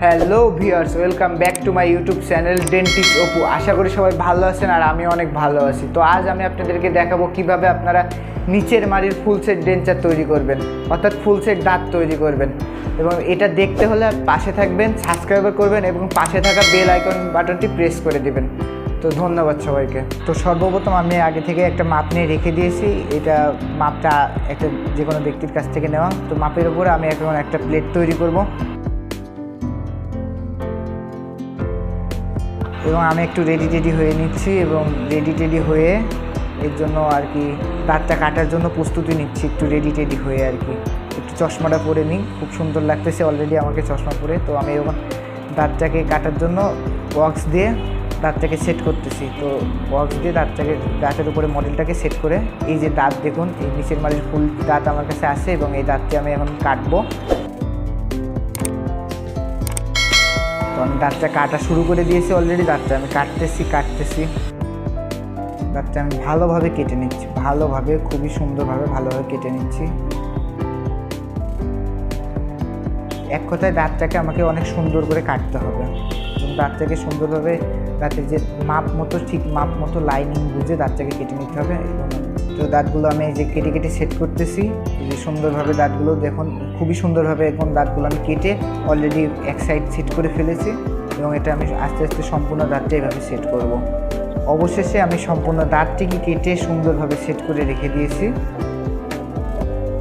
Hello viewers, welcome back to my YouTube channel dentist Apu. আশা করি সবাই ভালো আছেন আর আমি অনেক ভালো আছি। তো আজ আমি আপনাদেরকে দেখাবো কিভাবে আপনারা নিচের মাড়ির ফুল সেট ডেঞ্চার তৈরি করবেন, অর্থাৎ ফুল সেট দাঁত তৈরি করবেন। এবং এটা দেখতে হলে পাশে থাকবেন, সাবস্ক্রাইব করবেন এবং পাশে থাকা বেল আইকন বাটনটি প্রেস করে দেবেন। তো ধন্যবাদ সবাইকে। তো সর্বপ্রথম আমি আগে থেকে একটা মাপ নিয়ে রেখে দিয়েছি। এটা মাপটা একটা যে কোনো ব্যক্তির কাছ থেকে নেওয়া। তো মাপের উপরে আমি এখন একটা প্লেট তৈরি করব এবং আমি একটু রেডি হয়ে নিচ্ছি এবং রেডি হয়ে এর জন্য আর কি দাঁতটা কাটার জন্য প্রস্তুতি নিচ্ছি। একটু রেডি হয়ে আর কি একটু চশমাটা পরে নিই, খুব সুন্দর লাগতেছে অলরেডি আমাকে চশমা পরে। তো আমি এখন দাঁতটাকে কাটার জন্য ওয়াক্স দিয়ে দাঁতটাকে সেট করতেছি। তো ওয়াক্স দিয়ে দাঁতের উপরে মডেলটাকে সেট করে এই যে দাঁত দেখুন, এই নিচের মাড়ির ফুল দাঁত আমার কাছে আসে এবং এই দাঁতটি আমি এখন কাটবো। আমি দাঁতটা কাটা শুরু করে দিয়েছি অলরেডি। দাঁতটা আমি কাটতেছি দাঁতটা আমি ভালোভাবে কেটে নিচ্ছি, খুবই সুন্দরভাবে ভালোভাবে কেটে নিচ্ছি। এক কথায় দাঁতটাকে আমাকে অনেক সুন্দর করে কাটতে হবে এবং দাঁতটাকে সুন্দরভাবে দাঁতের যে ঠিক মাপ মতো লাইনিং বুঝে দাঁতটাকে কেটে নিতে হবে। এবং তো দাঁতগুলো আমি এই যে কেটে সেট করতেছি, এই যে সুন্দরভাবে দাঁতগুলো দেখুন, খুবই সুন্দরভাবে এখন দাঁতগুলো আমি কেটে অলরেডি এক সাইড সেট করে ফেলেছি এবং এটা আমি আস্তে আস্তে সম্পূর্ণ দাঁতটা এভাবে সেট করব। অবশেষে আমি সম্পূর্ণ দাঁতটিকে কেটে সুন্দরভাবে সেট করে রেখে দিয়েছি।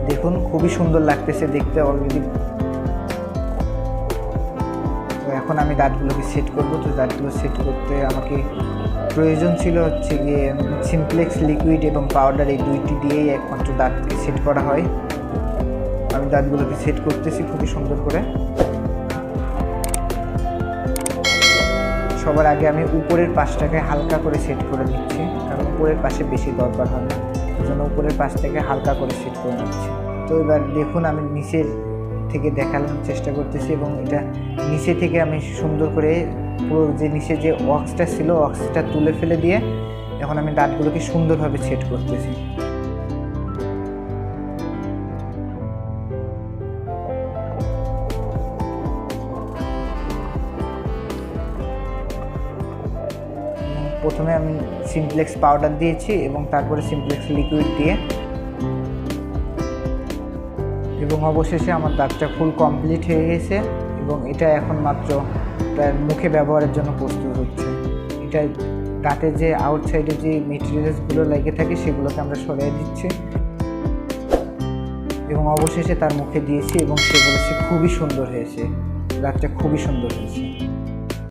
দেখুন খুবই সুন্দর লাগতেছে দেখতে অলরেডি। তো এখন আমি দাঁতগুলোকে সেট করব। তো দাঁতগুলো সেট করতে আমাকে প্রয়োজন ছিল হচ্ছে গিয়ে সিমপ্লেক্স লিকুইড এবং পাউডার, এই দুইটি দিয়েই একমাত্র দাঁতকে সেট করা হয়। আমি দাঁতগুলোকে সেট করতেছি খুবই সুন্দর করে। সবার আগে আমি উপরের পাশটাকে হালকা করে সেট করে নিচ্ছি, কারণ উপরের পাশে বেশি দরকার হয় না, এই জন্য উপরের পাশটাকে হালকা করে সেট করে নিচ্ছি। তো এবার দেখুন আমি নিচের থেকে দেখানোর চেষ্টা করতেছি এবং এটা নিচে থেকে আমি সুন্দর করে পুরো যে নিচে যে ওয়াক্সটা ছিল ওয়াক্সটা তুলে ফেলে দিয়ে এখন আমি দাঁতগুলোকে সুন্দরভাবে সেট করতেছি। প্রথমে আমি সিমপ্লেক্স পাউডার দিয়েছি এবং তারপরে সিমপ্লেক্স লিকুইড দিয়ে, এবং অবশেষে আমার দাঁতটা ফুল কমপ্লিট হয়ে গেছে এবং এটা এখন মাত্র তার মুখে ব্যবহারের জন্য প্রস্তুত হচ্ছে। এটা দাঁতের যে আউটসাইডে যে মেটেরিয়ালসগুলো লেগে থাকে সেগুলোকে আমরা সরিয়ে দিচ্ছি এবং অবশেষে তার মুখে দিয়েছি এবং সে বলেছে খুবই সুন্দর হয়েছে, দাঁতটা খুবই সুন্দর হয়েছে।